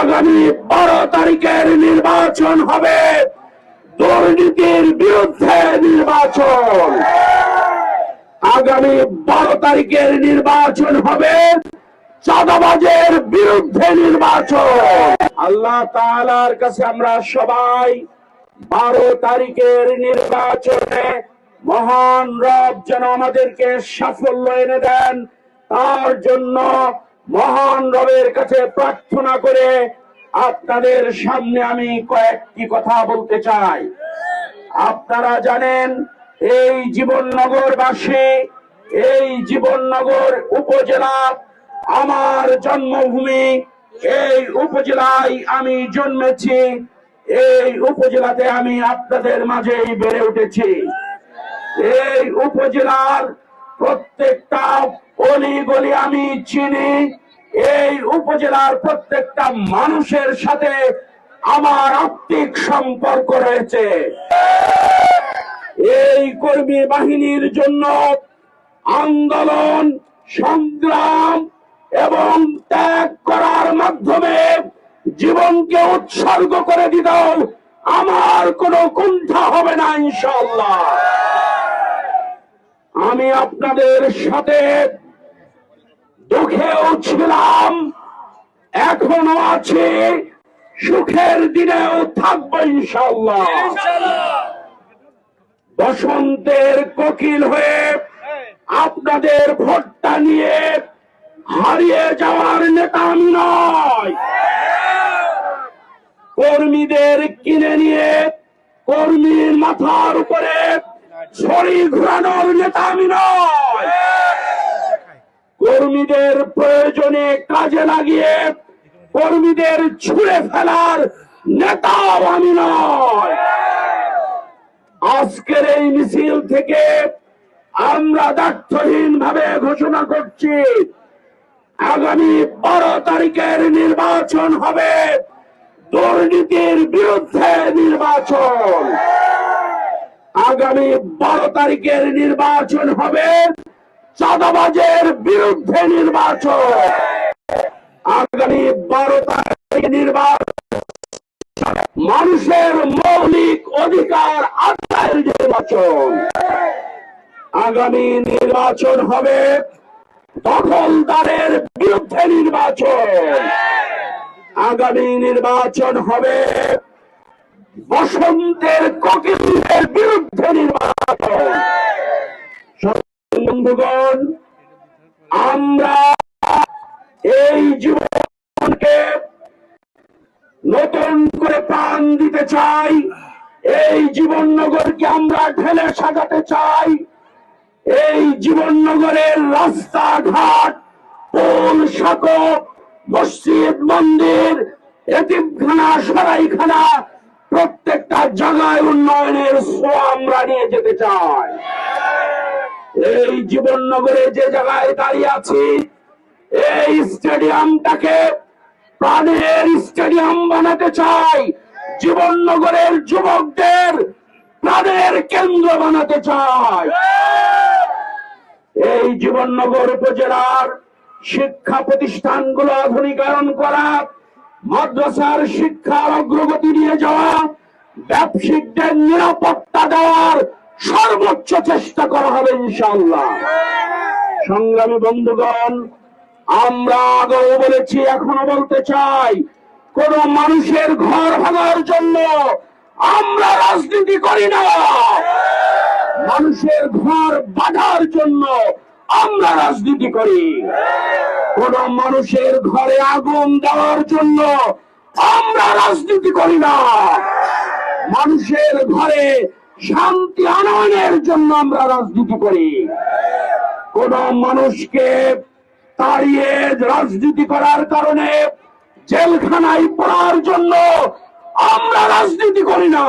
আগামী 12 তারিখের নির্বাচন হবে দুর্নীতির বিরুদ্ধে নির্বাচন। আগামী 12 তারিখের নির্বাচন হবে চাঁদাবাজের বিরুদ্ধে নির্বাচন। আল্লাহ তাআলার কাছে আমরা সবাই 12 তারিখের নির্বাচনে মহান রব যেন আমাদেরকে সাফল্য এনে দেন, তার জন্য মহান রবের কাছে প্রার্থনা করে আপনাদের সামনে আমি কয়েকটি কথা বলতে চাই। আপনারা জানেন এই জীবননগরবাসী, এই জীবননগর উপজেলা আমার জন্মভূমি। এই উপজেলায় আমি জন্মেছি, এই উপজেলাতে আমি আপনাদের মাঝেই বেড়ে উঠেছি। এই উপজেলার প্রত্যেকটা অলিগলি আমি চিনি। এই উপজেলার প্রত্যেকটা মানুষের সাথে আমার আত্মিক সম্পর্ক রয়েছে। এই কর্মী বাহিনীর জন্য আন্দোলন, সংগ্রাম এবং ত্যাগ করার মাধ্যমে জীবনকে উৎসর্গ করে দিতেও আমার কোনো কুণ্ঠা হবে না ইনশাআল্লাহ। আমি আপনাদের সাথে দুঃখেও ছিলাম, এখনো আছি, সুখের দিনেও থাকবো ইনশাআল্লাহ। বসন্তের কোকিল হয়ে আপনাদের ভোটটা নিয়ে হারিয়ে যাওয়ার নেতা আমি নয়। কর্মীদের কিনে নিয়ে কর্মীর মাথার উপরে ছড়ি ঘুরানোর নেতা আমি নয়। কর্মীদের প্রয়োজনে কাজে লাগিয়ে কর্মীদের ছুঁড়ে ফেলার নেতাও আমি নয়। আজকের এই মিছিল থেকে আমরা দায়িত্বহীন ভাবে ঘোষণা করছি, আগামী 12 তারিখের নির্বাচন হবে দুর্নীতির বিরুদ্ধে নির্বাচন। আগামী 12 তারিখের নির্বাচন হবে চাঁদাবাজের বিরুদ্ধে নির্বাচন। আগামী 12 তারিখের নির্বাচন মানুষের মৌলিক অধিকার আদায়ের নির্বাচন। আগামী নির্বাচন হবে দখলদারের বিরুদ্ধে নির্বাচন। আগামী নির্বাচন হবে বসন্তের কোকিলের বিরুদ্ধে নির্বাচন। বন্ধুগণ, আমরা এই জীবনকে নতুন করে প্রাণ দিতে চাই। এই জীবননগরকে আমরা ঢেলে সাজাতে চাই। এই জীবননগরের রাস্তাঘাট, পোল, সাঁকো, মসজিদ, মন্দির, এতিমখানা, সরাইখানা প্রত্যেকটা জায়গায় উন্নয়নের ছোঁয়া আমরা নিয়ে যেতে চাই। এই জীবননগরে যে জায়গায় দাঁড়িয়ে আছি, এই স্টেডিয়ামটাকে প্রাণের স্টেডিয়াম বানাতে চাই। জীবননগরের যুবকদের প্রাণের কেন্দ্র বানাতে চাই। এই জীবননগর উপজেলার শিক্ষা প্রতিষ্ঠানগুলো আধুনিকায়ন করা, মাদ্রাসার শিক্ষার অগ্রগতি নিয়ে যাওয়া, ব্যবসায়িকদের নিরাপত্তা দেওয়ার সর্বোচ্চ চেষ্টা করা হবে ইনশাআল্লাহ। সংগ্রামী বন্ধুগণ, আমরা আগেও বলেছি, এখনো বলতে চাই, কোন মানুষের ঘর ভাঙার জন্য আমরা রাজনীতি করি না। মানুষের ঘর বাঁধার জন্য আমরা রাজনীতি করি। কোন মানুষের ঘরে আগুন দেওয়ার জন্য আমরা রাজনীতি করি না। মানুষের ঘরে শান্তি আনয়নের জন্য আমরা রাজনীতি করি। কোন মানুষকে তাড়িয়ে রাজনীতি করার কারণে জেলখানায় পড়ার জন্য আমরা রাজনীতি করি না।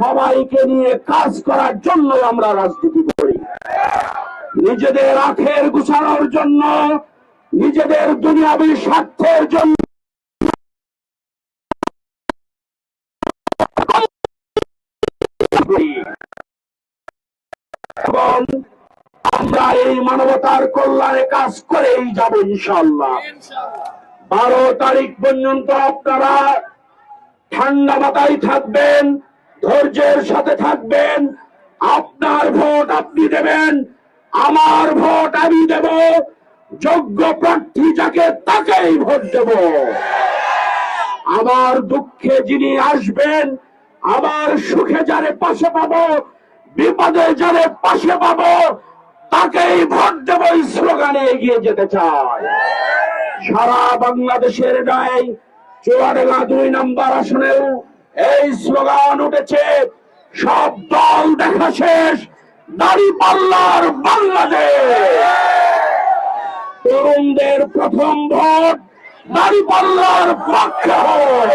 সবাইকে নিয়ে কাজ করার জন্য আমরা রাজনীতি করি। নিজেদের আখের গুছানোর জন্য, নিজেদের দুনিয়াবী স্বার্থের জন্য এবং আমরা এই মানবতার কল্যাণে কাজ করেই যাব ইনশাআল্লাহ। 12 তারিখ পর্যন্ত আপনারা ঠান্ডা মাথায় থাকবেন, ধৈর্যের সাথে থাকবেন। আপনার ভোট আপনি দেবেন, আমার ভোট আমি দেব। যোগ্য প্রার্থী যাকে তাকেই ভোট দেব। আমার দুঃখে যিনি আসবেন, আমার সুখে যারে পাশে পাবো, বিপদে যারে পাশে পাবো, তাকেই ভোট দেব। এই স্লোগানে এগিয়ে যেতে চাই। সারা বাংলাদেশের নয়, চুয়াডাঙ্গা 2 নম্বর আসনেও এই স্লোগান উঠেছে, সব দল দেখা শেষ, দাঁড়িপাল্লার বাংলাদেশ। তরুণদের প্রথম ভোট দাঁড়িপাল্লার পক্ষে হোক।